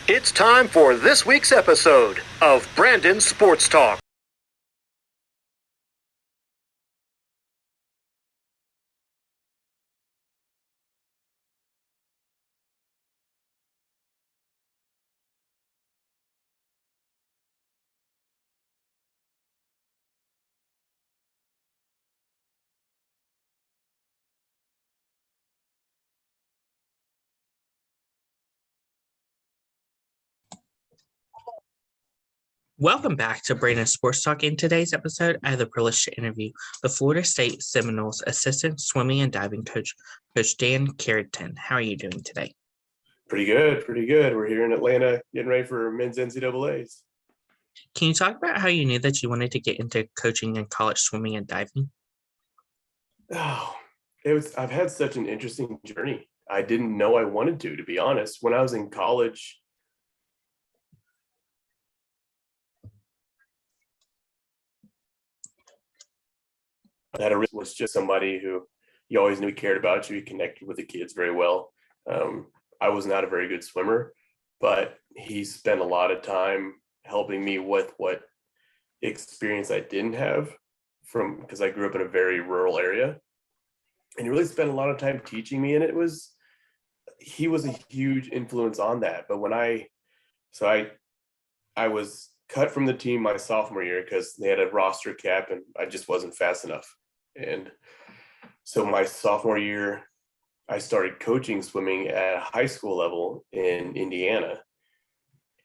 It's time for this week's episode of Brandon Sports Talk. Welcome back to Brandon Sports Talk. In today's episode, I have the privilege to interview the Florida State Seminoles assistant swimming and diving coach, Coach Dan Carrington. How are you doing today? Pretty good. We're here in Atlanta getting ready for men's NCAAs. Can you talk about how you knew that you wanted to get into coaching in college swimming and diving? I've had such an interesting journey. I didn't know I wanted to be honest. When I was in college, was just somebody who you always knew he cared about you. He connected with the kids very well. I was not a very good swimmer, but he spent a lot of time helping me with what experience I didn't have because I grew up in a very rural area. And he really spent a lot of time teaching me. And he was a huge influence on that. But I was cut from the team my sophomore year because they had a roster cap and I just wasn't fast enough. And so my sophomore year, I started coaching swimming at a high school level in Indiana.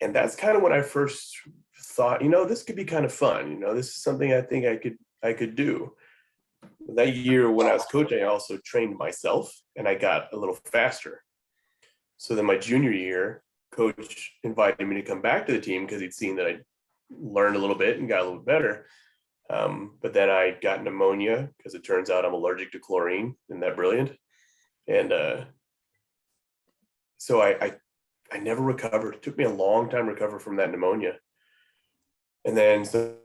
And that's kind of when I first thought, this could be kind of fun. This is something I think I could do. That year when I was coaching, I also trained myself and I got a little faster. So then my junior year, coach invited me to come back to the team because he'd seen that I learned a little bit and got a little bit better. But then I got pneumonia because it turns out I'm allergic to chlorine. Isn't that brilliant? And so I never recovered. It took me a long time to recover from that pneumonia. And then so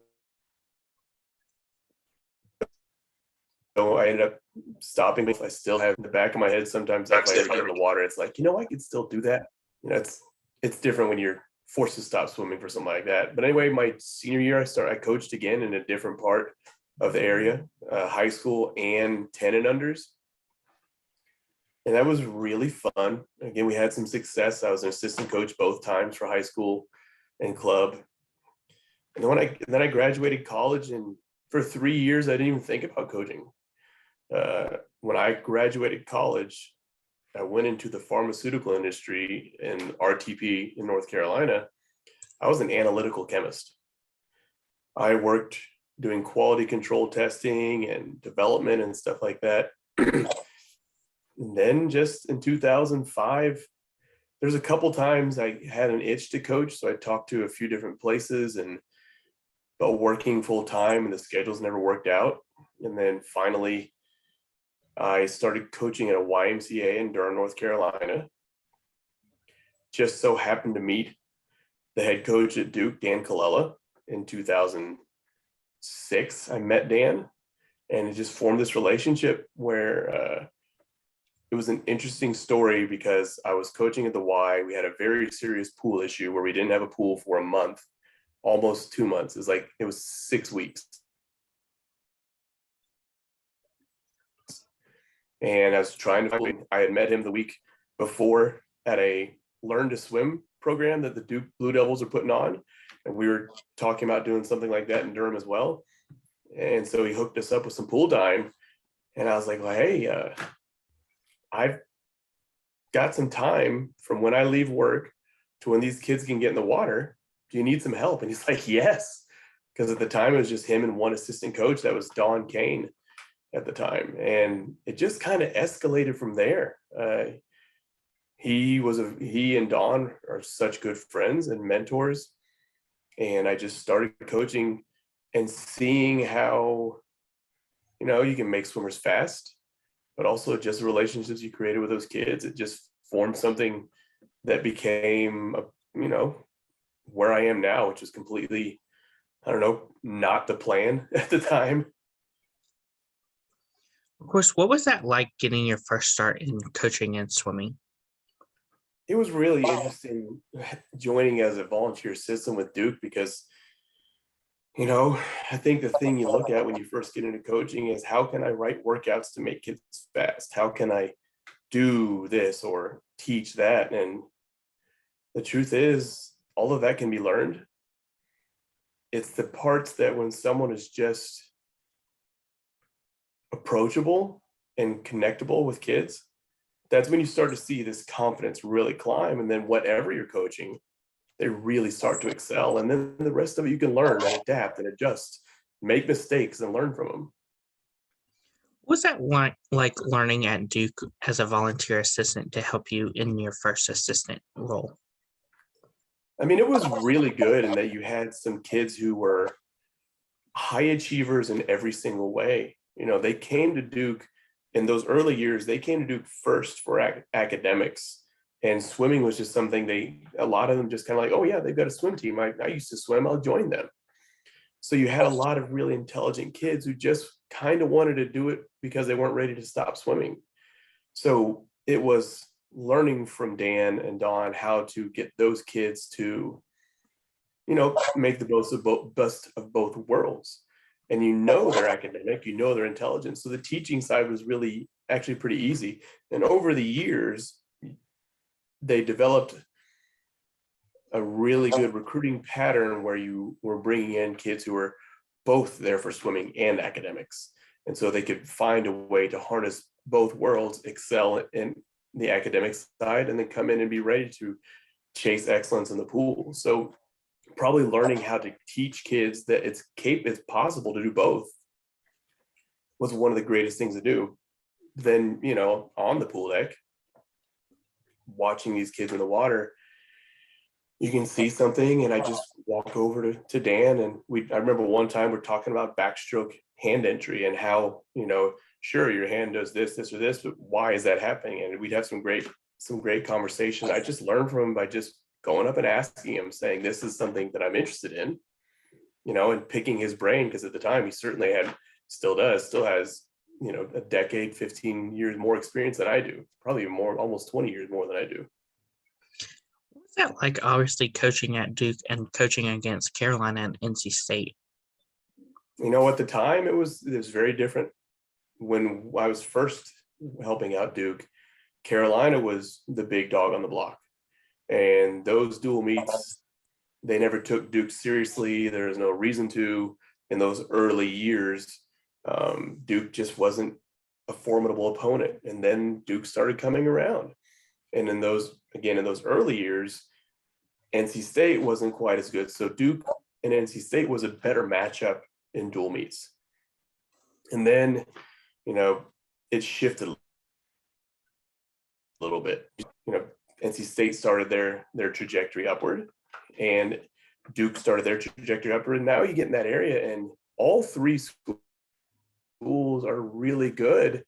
I ended up stopping. I still have in the back of my head sometimes if I ever get in the water, it's like, I could still do that. It's different when you're forced to stop swimming for something like that. But anyway, my senior year, I coached again in a different part of the area, high school and 10 and unders. And that was really fun. Again, we had some success. I was an assistant coach both times for high school and club. And then I graduated college, and for 3 years, I didn't even think about coaching. When I graduated college, I went into the pharmaceutical industry in RTP in North Carolina. I was an analytical chemist. I worked doing quality control testing and development and stuff like that. And then just in 2005, there's a couple times I had an itch to coach. So I talked to a few different places but working full time and the schedules never worked out. And then finally, I started coaching at a YMCA in Durham, North Carolina. Just so happened to meet the head coach at Duke, Dan Colella, in 2006. I met Dan and it just formed this relationship where it was an interesting story because I was coaching at the Y. We had a very serious pool issue where we didn't have a pool for a month, almost 2 months. It was 6 weeks. And I was I had met him the week before at a learn to swim program that the Duke Blue Devils are putting on. And we were talking about doing something like that in Durham as well. And so he hooked us up with some pool time. And I was like, well, hey, I've got some time from when I leave work to when these kids can get in the water. Do you need some help? And he's like, yes. Because at the time it was just him and one assistant coach. That was Don Kane at the time. And it just kind of escalated from there. He and Don are such good friends and mentors. And I just started coaching and seeing how, you can make swimmers fast, but also just the relationships you created with those kids. It just formed something that became, where I am now, which is completely, not the plan at the time. Of course, what was that like getting your first start in coaching and swimming? it was really interesting joining as a volunteer assistant with Duke because, I think the thing you look at when you first get into coaching is how can I write workouts to make kids fast? How can I do this or teach that? And the truth is, all of that can be learned. It's the parts that when someone is just approachable and connectable with kids, that's when you start to see this confidence really climb. And then whatever you're coaching, they really start to excel. And then the rest of it, you can learn and adapt and adjust, make mistakes and learn from them. Was that like learning at Duke as a volunteer assistant to help you in your first assistant role? I mean, it was really good in that you had some kids who were high achievers in every single way. They came to Duke in those early years, they came to Duke first for academics. And swimming was just something a lot of them just kind of like, oh yeah, they've got a swim team. I used to swim, I'll join them. So you had a lot of really intelligent kids who just kind of wanted to do it because they weren't ready to stop swimming. So it was learning from Dan and Dawn how to get those kids to, make the best of both worlds. And they're academic, they're intelligent. So the teaching side was really actually pretty easy. And over the years, they developed a really good recruiting pattern where you were bringing in kids who were both there for swimming and academics. And so they could find a way to harness both worlds, excel in the academic side, and then come in and be ready to chase excellence in the pool. So probably learning how to teach kids that it's possible to do both was one of the greatest things to do. Then, on the pool deck, watching these kids in the water, you can see something and I just walk over to Dan and I remember one time we're talking about backstroke hand entry and how, sure, your hand does this or this, but why is that happening? And we'd have some great conversation. I just learned from him by just going up and asking him, saying, this is something that I'm interested in, and picking his brain. Because at the time he certainly still has, a decade, 15 years more experience than I do, probably more, almost 20 years more than I do. What was that like, obviously coaching at Duke and coaching against Carolina and NC State? At the time it was very different. When I was first helping out Duke, Carolina was the big dog on the block. And those dual meets, they never took Duke seriously. There was no reason to in those early years. Duke just wasn't a formidable opponent. And then Duke started coming around. And in those early years, NC State wasn't quite as good. So Duke and NC State was a better matchup in dual meets. And then, it shifted a little bit. NC State started their trajectory upward and Duke started their trajectory upward. And now you get in that area and all three schools are really good.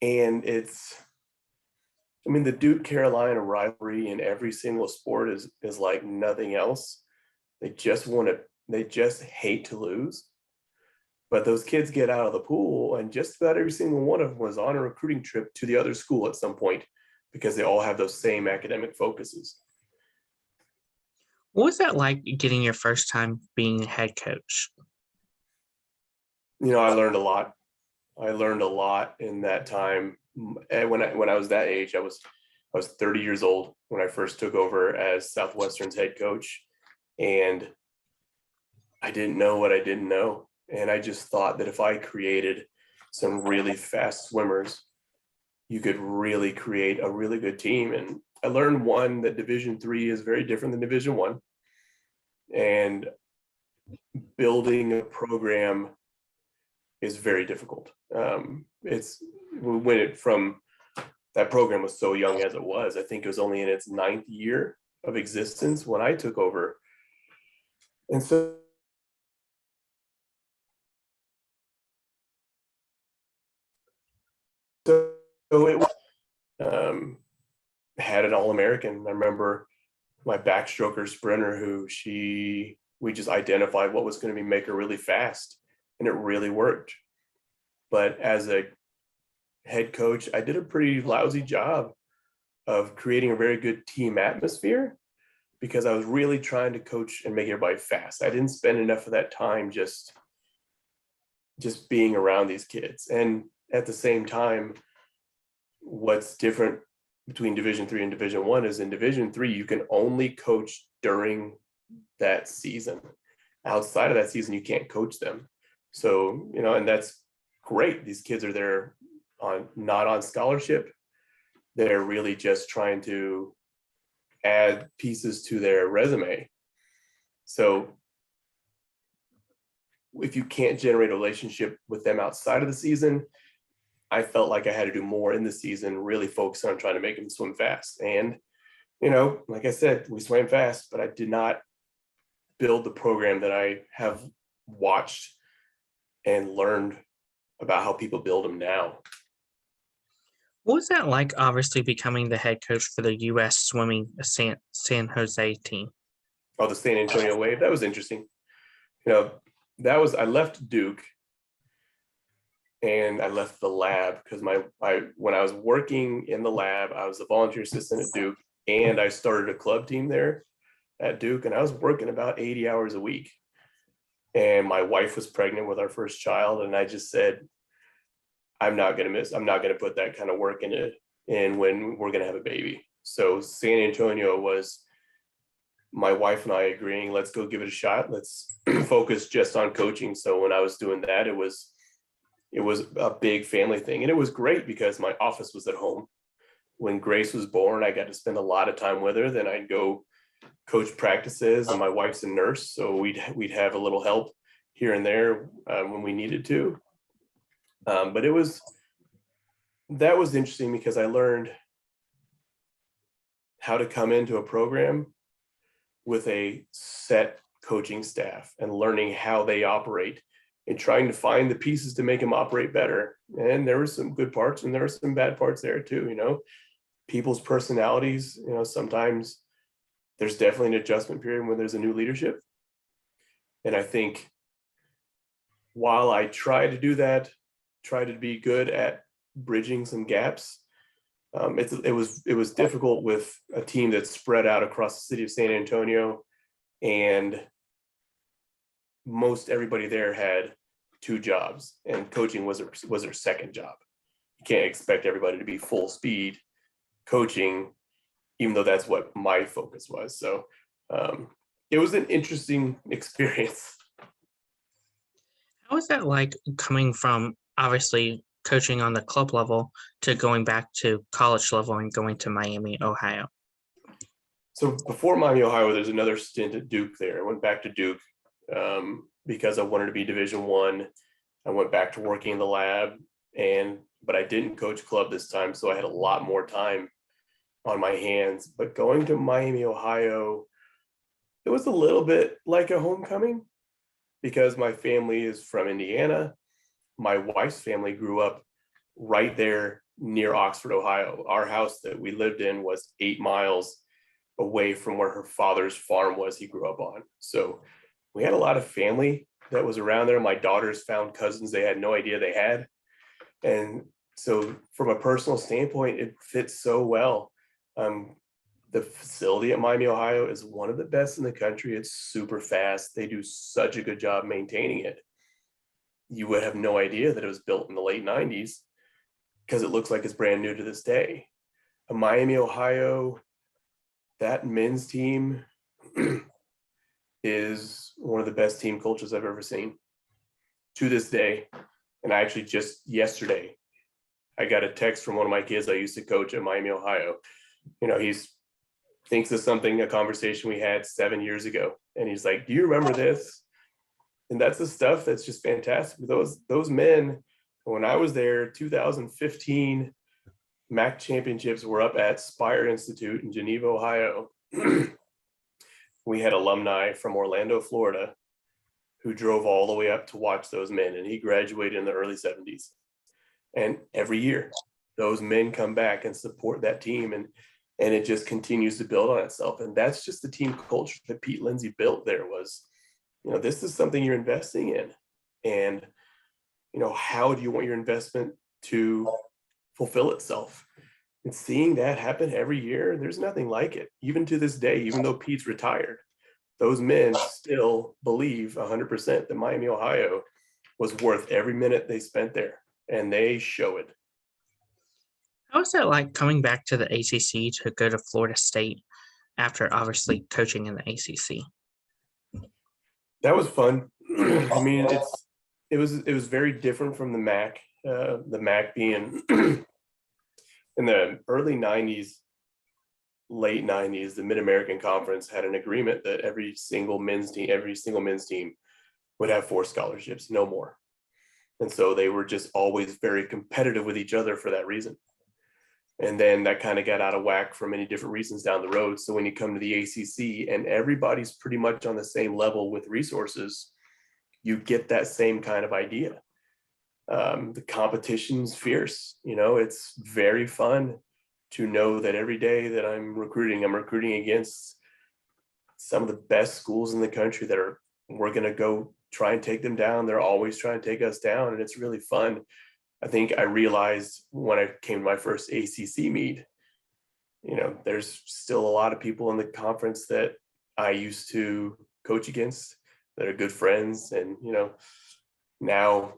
And the Duke Carolina rivalry in every single sport is like nothing else. They just hate to lose. But those kids get out of the pool and just about every single one of them was on a recruiting trip to the other school at some point because they all have those same academic focuses. What was that like getting your first time being a head coach? I learned a lot. I learned a lot in that time. When I was that age, I was 30 years old when I first took over as Southwestern's head coach. And I didn't know what I didn't know. And I just thought that if I created some really fast swimmers, you could really create a really good team. And I learned that Division III is very different than Division I. And building a program is very difficult. That program was so young as it was. I think it was only in its 9th year of existence when I took over. And so it was, had an All-American. I remember my backstroker sprinter we just identified what was going to make her really fast, and it really worked. But as a head coach, I did a pretty lousy job of creating a very good team atmosphere, because I was really trying to coach and make everybody fast. I didn't spend enough of that time just being around these kids. And at the same time, what's different between Division III and Division I is in Division III, you can only coach during that season. Outside of that season, you can't coach them. So, and that's great. These kids are there not on scholarship. They're really just trying to add pieces to their resume. So if you can't generate a relationship with them outside of the season, I felt like I had to do more in the season, really focus on trying to make them swim fast. And, like I said, we swam fast, but I did not build the program that I have watched and learned about how people build them now. What was that like, obviously, becoming the head coach for the U.S. swimming San Jose team? Oh, the San Antonio Wave. That was interesting. I left Duke and I left the lab because when I was working in the lab, I was a volunteer assistant at Duke, and I started a club team there at Duke, and I was working about 80 hours a week. And my wife was pregnant with our first child, and I just said, I'm not going to put that kind of work in when we're going to have a baby. So San Antonio was my wife and I agreeing, let's go give it a shot. Let's focus just on coaching. So when I was doing that, it was a big family thing. And it was great because my office was at home. When Grace was born, I got to spend a lot of time with her. Then I'd go coach practices, and my wife's a nurse, so we'd have a little help here and there when we needed to. But that was interesting because I learned how to come into a program with a set coaching staff and learning how they operate and trying to find the pieces to make them operate better. And there were some good parts and there were some bad parts there too. People's personalities, sometimes there's definitely an adjustment period when there's a new leadership. And I think while I try to do that, try to be good at bridging some gaps, it was difficult with a team that's spread out across the city of San Antonio, and most everybody there had 2 jobs, and coaching was their second job. You can't expect everybody to be full speed coaching, even though that's what my focus was. So it was an interesting experience. How was that like, coming from obviously coaching on the club level to going back to college level and going to Miami, Ohio? So before Miami, Ohio, there's another stint at Duke there. I went back to Duke because I wanted to be Division I. I went back to working in the lab, but I didn't coach club this time, so I had a lot more time on my hands. But going to Miami, Ohio, it was a little bit like a homecoming because my family is from Indiana. My wife's family grew up right there near Oxford, Ohio. Our house that we lived in was 8 miles away from where her father's farm was he grew up on. So we had a lot of family that was around there. My daughters found cousins they had no idea they had. And so from a personal standpoint, it fits so well. The facility at Miami, Ohio is one of the best in the country. It's super fast. They do such a good job maintaining it. You would have no idea that it was built in the late 90s because it looks like it's brand new to this day. Miami, Ohio, that men's team is one of the best team cultures I've ever seen to this day. And I actually just yesterday, I got a text from one of my kids I used to coach at Miami, Ohio. He's thinks of a conversation we had 7 years ago. And he's like, do you remember this? And that's the stuff that's just fantastic. Those men, when I was there, 2015 MAC championships were up at Spire Institute in Geneva, Ohio. We had alumni from Orlando, Florida, who drove all the way up to watch those men. And he graduated in the early 70s. And every year, those men come back and support that team. And it just continues to build on itself. And that's just the team culture that Pete Lindsay built there was, this is something you're investing in. And, how do you want your investment to fulfill itself? And seeing that happen every year, there's nothing like it. Even to this day, even though Pete's retired, those men still believe 100% that Miami, Ohio was worth every minute they spent there, and they show it. How was it like coming back to the ACC to go to Florida State after obviously coaching in the ACC? That was fun. I mean, it was very different from the MAC. The MAC being in the early 90s, late 90s, the Mid-American Conference had an agreement that every single men's team would have 4 scholarships, no more. And so they were just always very competitive with each other for that reason. And then that kind of got out of whack for many different reasons down the road. So when you come to the ACC and everybody's pretty much on the same level with resources, you get that same kind of idea. The competition's fierce. It's very fun to know that every day that I'm recruiting against some of the best schools in the country we're going to go try and take them down. They're always trying to take us down, and it's really fun. I think I realized when I came to my first ACC meet, there's still a lot of people in the conference that I used to coach against that are good friends. And, now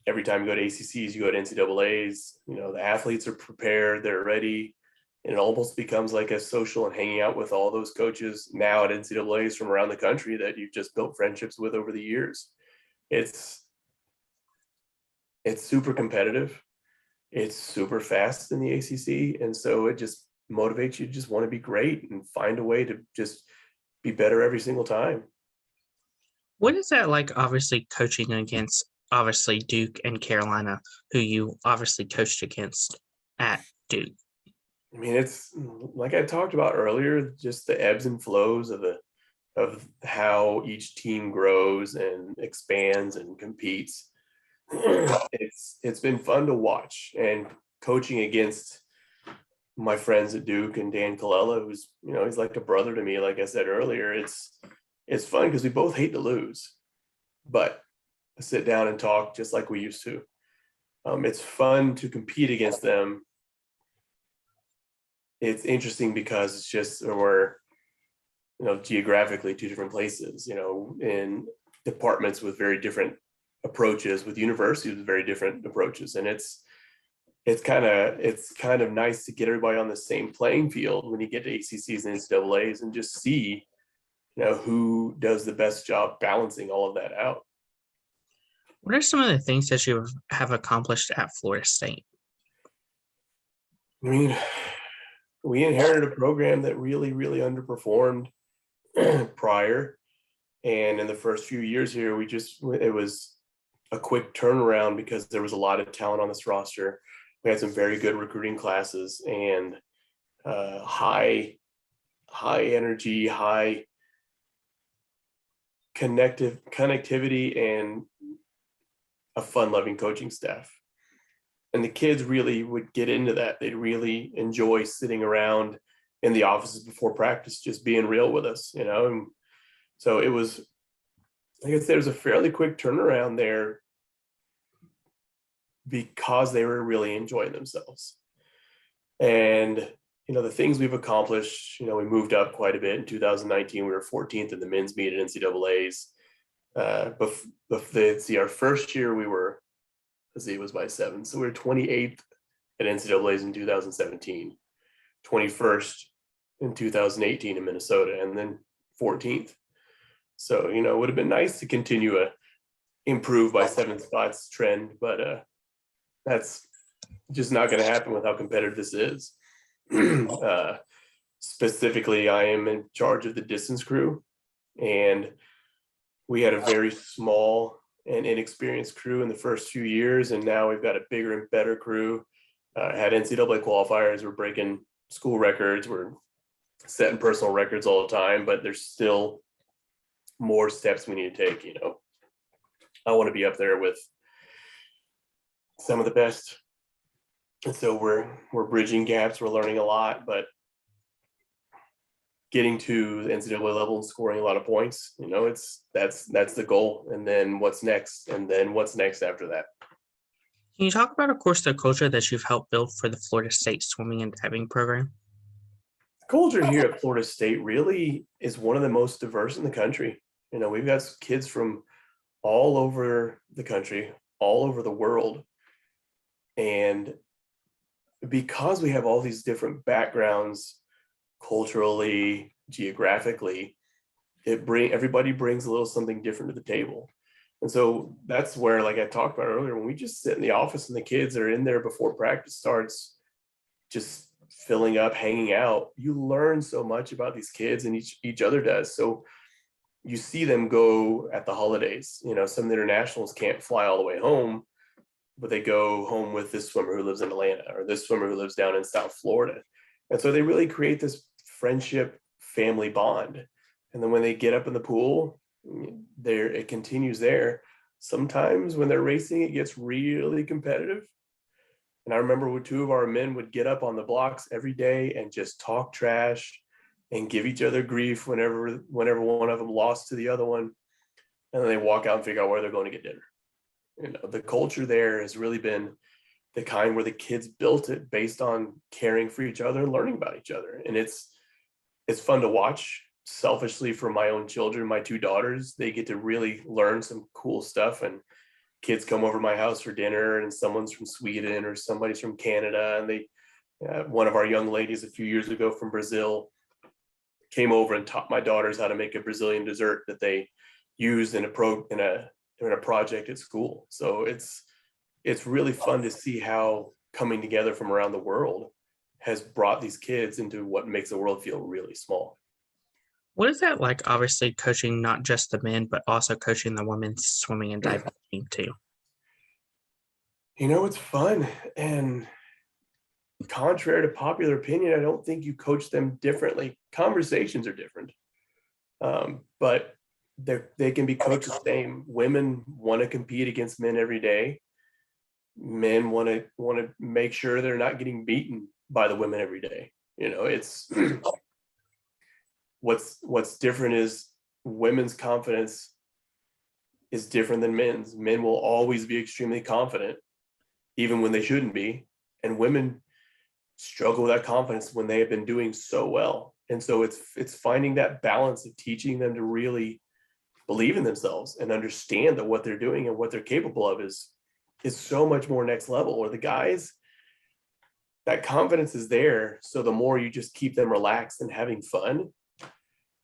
every time you go to ACCs, you go to NCAAs, the athletes are prepared, they're ready. And it almost becomes like a social and hanging out with all those coaches now at NCAAs from around the country that you've just built friendships with over the years. It's super competitive. It's super fast in the ACC. And so it just motivates you to just want to be great and find a way to just be better every single time. What is that like, obviously, coaching against, obviously, Duke and Carolina, who you obviously coached against at Duke? I mean, it's like I talked about earlier, just the ebbs and flows of how each team grows and expands and competes. It's been fun to watch, and coaching against my friends at Duke and Dan Colella, who's he's like a brother to me. Like I said earlier, it's fun because we both hate to lose, but sit down and talk just like we used to. It's fun to compete against them. It's interesting because it's just we're geographically 2 different places, in departments with very different approaches, with universities with very different approaches. And it's kind of nice to get everybody on the same playing field when you get to ACCs and NCAAs and just see who does the best job balancing all of that out. What are some of the things that you have accomplished at Florida State? I mean, we inherited a program that really, really underperformed prior. And in the first few years here, it was a quick turnaround because there was a lot of talent on this roster. We had some very good recruiting classes and high energy, high connectivity, and a fun-loving coaching staff. And the kids really would get into that. They'd really enjoy sitting around in the offices before practice, just being real with us, And so it was, like I said, there was a fairly quick turnaround there because they were really enjoying themselves. And, the things we've accomplished, we moved up quite a bit. In 2019, we were 14th in the men's meet at NCAAs. But our first year we were, it was by 7. So we were 28th at NCAAs in 2017, 21st in 2018 in Minnesota, and then 14th. So, it would have been nice to continue a improve by 7 spots trend, but that's just not going to happen with how competitive this is. Specifically, I am in charge of the distance crew, and we had a very small and inexperienced crew in the first few years, and now we've got a bigger and better crew. Had NCAA qualifiers, we're breaking school records, we're setting personal records all the time, but there's still more steps we need to take. I want to be up there with some of the best. And so we're bridging gaps, we're learning a lot, but getting to the NCAA level and scoring a lot of points, that's the goal. And then what's next? And then what's next after that? Can you talk about, of course, the culture that you've helped build for the Florida State swimming and diving program? The culture here at Florida State really is one of the most diverse in the country. We've got kids from all over the country, all over the world. And because we have all these different backgrounds culturally, geographically, everybody brings a little something different to the table. And so that's where, like I talked about earlier, when we just sit in the office and the kids are in there before practice starts, just filling up, hanging out, you learn so much about these kids, and each other does. So you see them go at the holidays. Some internationals can't fly all the way home, but they go home with this swimmer who lives in Atlanta or this swimmer who lives down in South Florida. And so they really create this friendship family bond. And then when they get up in the pool, it continues there. Sometimes when they're racing, it gets really competitive. And I remember when two of our men would get up on the blocks every day and just talk trash and give each other grief whenever one of them lost to the other one. And then they walk out and figure out where they're going to get dinner. The culture there has really been the kind where the kids built it based on caring for each other and learning about each other. And it's fun to watch. Selfishly, for my own children, my two daughters, they get to really learn some cool stuff. And kids come over to my house for dinner, and someone's from Sweden or somebody's from Canada. And one of our young ladies a few years ago from Brazil came over and taught my daughters how to make a Brazilian dessert that they used in a project at school. So it's really fun to see how coming together from around the world has brought these kids into what makes the world feel really small. What is that like, obviously, coaching not just the men, but also coaching the women's swimming and diving team too? It's fun. And contrary to popular opinion, I don't think you coach them differently. Conversations are different. But they can be coached the same. Women want to compete against men every day. Men want to make sure they're not getting beaten by the women every day. It's what's different is women's confidence is different than men's. Men will always be extremely confident, even when they shouldn't be. And women struggle with that confidence when they have been doing so well. And so it's finding that balance of teaching them to really believe in themselves and understand that what they're doing and what they're capable of is so much more next level. Or the guys, that confidence is there. So the more you just keep them relaxed and having fun.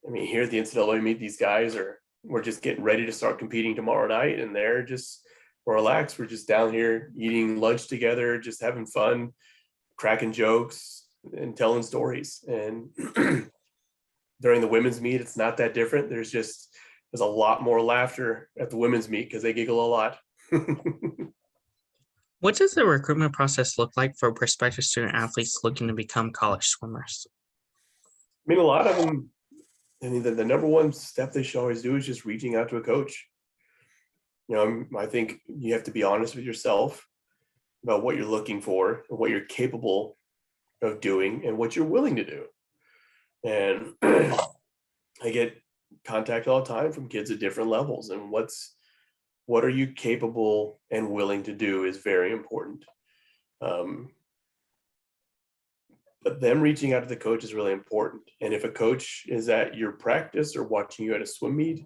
I mean, here at the NCAA meet, these guys we're just getting ready to start competing tomorrow night, and they're just relaxed. We're just down here eating lunch together, just having fun, cracking jokes and telling stories. And during the women's meet, it's not that different. There's a lot more laughter at the women's meet because they giggle a lot. What does the recruitment process look like for prospective student athletes looking to become college swimmers? I mean, a lot of them, the number one step they should always do is just reaching out to a coach. I think you have to be honest with yourself about what you're looking for and what you're capable of doing and what you're willing to do. And I get contact all the time from kids at different levels, and what are you capable and willing to do is very important. But them reaching out to the coach is really important. And if a coach is at your practice or watching you at a swim meet,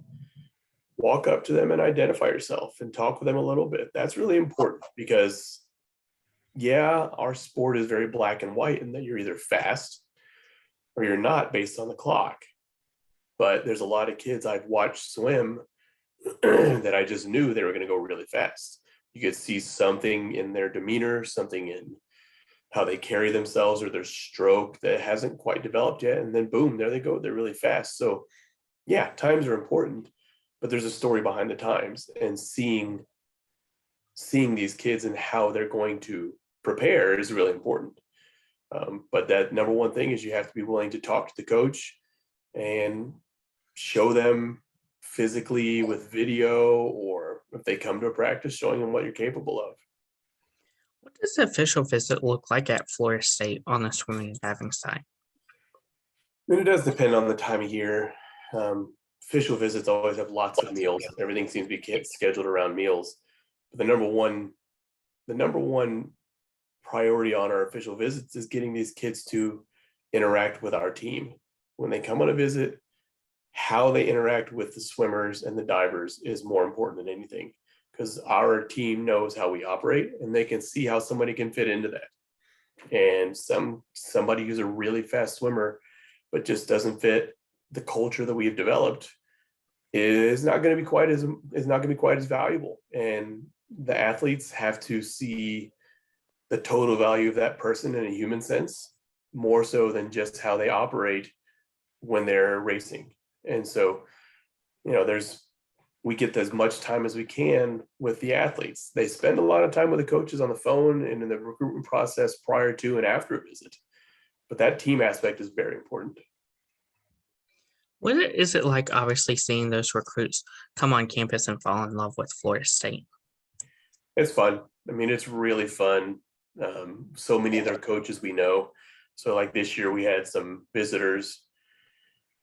walk up to them and identify yourself and talk with them a little bit. That's really important because, yeah, our sport is very black and white in that you're either fast or you're not based on the clock. But there's a lot of kids I've watched swim that I just knew they were going to go really fast. You could see something in their demeanor, something in how they carry themselves or their stroke that hasn't quite developed yet. And then boom, there they go. They're really fast. So yeah, times are important, but there's a story behind the times, and seeing these kids and how they're going to prepare is really important. But that number one thing is you have to be willing to talk to the coach and show them physically with video, or if they come to a practice, showing them what you're capable of. What does the official visit look like at Florida State on the swimming and diving side? I mean, it does depend on the time of year. Official visits always have lots of meals. Everything seems to be scheduled around meals. But the number one the number one priority on our official visits is getting these kids to interact with our team. When they come on a visit, how they interact with the swimmers and the divers is more important than anything, because our team knows how we operate and they can see how somebody can fit into that. And somebody who's a really fast swimmer but just doesn't fit the culture that we've developed is not going to be quite as valuable. And the athletes have to see the total value of that person in a human sense, more so than just how they operate when they're racing. And so, we get as much time as we can with the athletes. They spend a lot of time with the coaches on the phone and in the recruitment process prior to and after a visit. But that team aspect is very important. What is it like, obviously, seeing those recruits come on campus and fall in love with Florida State? It's fun. I mean, it's really fun. So many of their coaches we know. So like this year we had some visitors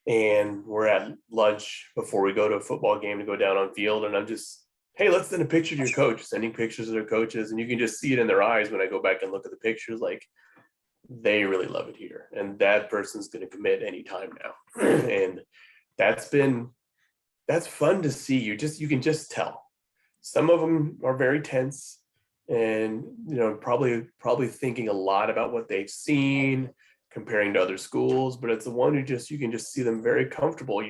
and we're at lunch before we go to a football game to go down on field. And I'm just, hey, let's send a picture to your coach, sending pictures of their coaches. And you can just see it in their eyes when I go back and look at the pictures, like they really love it here. And that person's going to commit anytime now. And that's fun to see. You can just tell. Some of them are very tense and, probably thinking a lot about what they've seen, comparing to other schools, but it's the one who you can just see them very comfortable.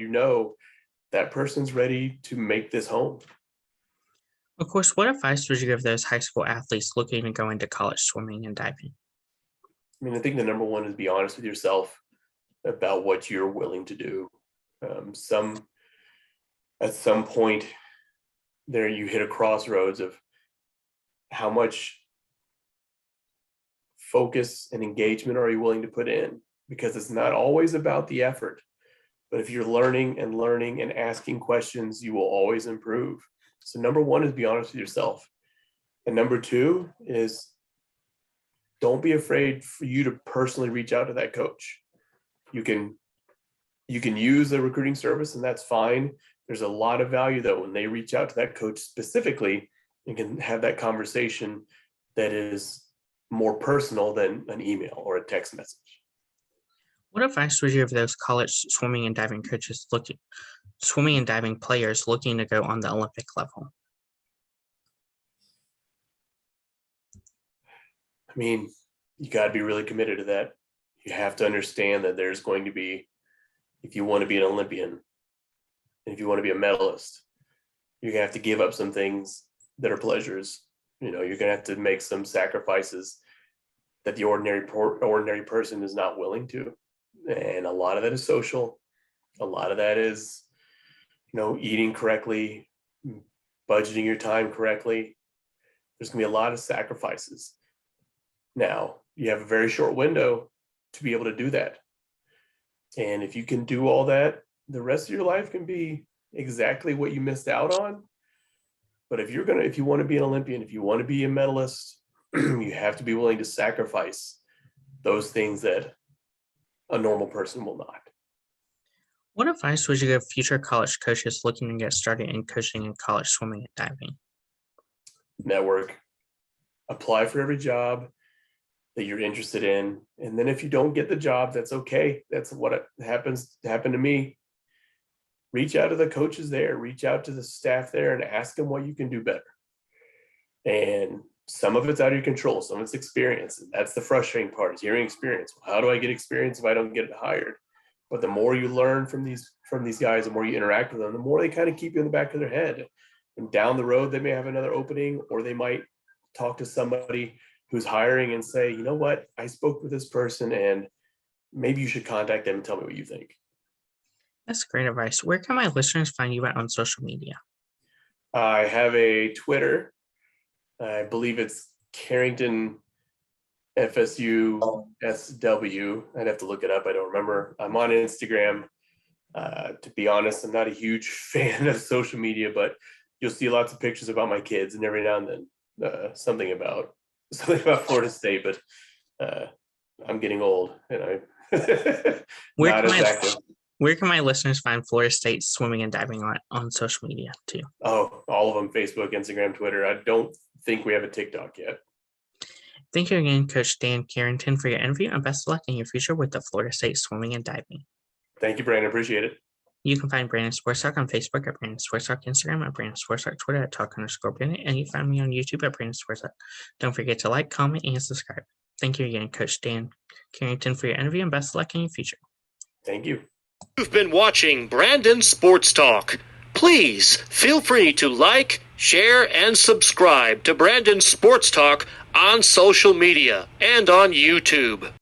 That person's ready to make this home. Of course, what advice would you give those high school athletes looking to go into college swimming and diving? I mean, I think the number one is be honest with yourself about what you're willing to do. At some point there, you hit a crossroads of how much focus and engagement are you willing to put in, because it's not always about the effort, but if you're learning and asking questions, you will always improve. So number one is be honest with yourself. And number two is don't be afraid for you to personally reach out to that coach. You can use a recruiting service and that's fine. There's a lot of value though when they reach out to that coach specifically and can have that conversation that is more personal than an email or a text message. What advice would you give those college swimming and diving players looking to go on the Olympic level? I mean, you got to be really committed to that. You have to understand that there's going to be, if you want to be an Olympian, and if you want to be a medalist, you're going to have to give up some things that are pleasures. You're going to have to make some sacrifices that the ordinary person is not willing to. And a lot of that is social. A lot of that is, eating correctly, budgeting your time correctly. There's going to be a lot of sacrifices. Now, you have a very short window to be able to do that. And if you can do all that, the rest of your life can be exactly what you missed out on. But if you want to be an Olympian, if you want to be a medalist, you have to be willing to sacrifice those things that a normal person will not. What advice would you give future college coaches looking to get started in coaching in college swimming and diving? Network. Apply for every job that you're interested in. And then if you don't get the job, that's okay. That's what happened to me. Reach out to the coaches there, reach out to the staff there and ask them what you can do better. And some of it's out of your control, some of it's experience. And that's the frustrating part, is hearing experience. How do I get experience if I don't get hired? But the more you learn from these guys, the more you interact with them, the more they kind of keep you in the back of their head. And down the road, they may have another opening, or they might talk to somebody who's hiring and say, you know what, I spoke with this person and maybe you should contact them and tell me what you think. That's great advice. Where can my listeners find you at on social media? I have a Twitter. I believe it's Carrington FSU SW. I'd have to look it up. I don't remember. I'm on Instagram. To be honest, I'm not a huge fan of social media, but you'll see lots of pictures about my kids and every now and then something about Florida State, but I'm getting old and I'm not as active. Where can my listeners find Florida State swimming and diving on social media too? Oh, all of them: Facebook, Instagram, Twitter. I don't think we have a TikTok yet. Thank you again, Coach Dan Carrington, for your interview, and best of luck in your future with the Florida State swimming and diving. Thank you, Brandon. Appreciate it. You can find Brandon Sports Talk on Facebook at Brandon Sports Talk, Instagram at Brandon Sports Talk, Twitter at Talk_Brandon, and you can find me on YouTube at Brandon Sports Talk. Don't forget to like, comment, and subscribe. Thank you again, Coach Dan Carrington, for your interview, and best of luck in your future. Thank you. You've been watching Brandon Sports Talk. Please feel free to like, share, and subscribe to Brandon Sports Talk on social media and on YouTube.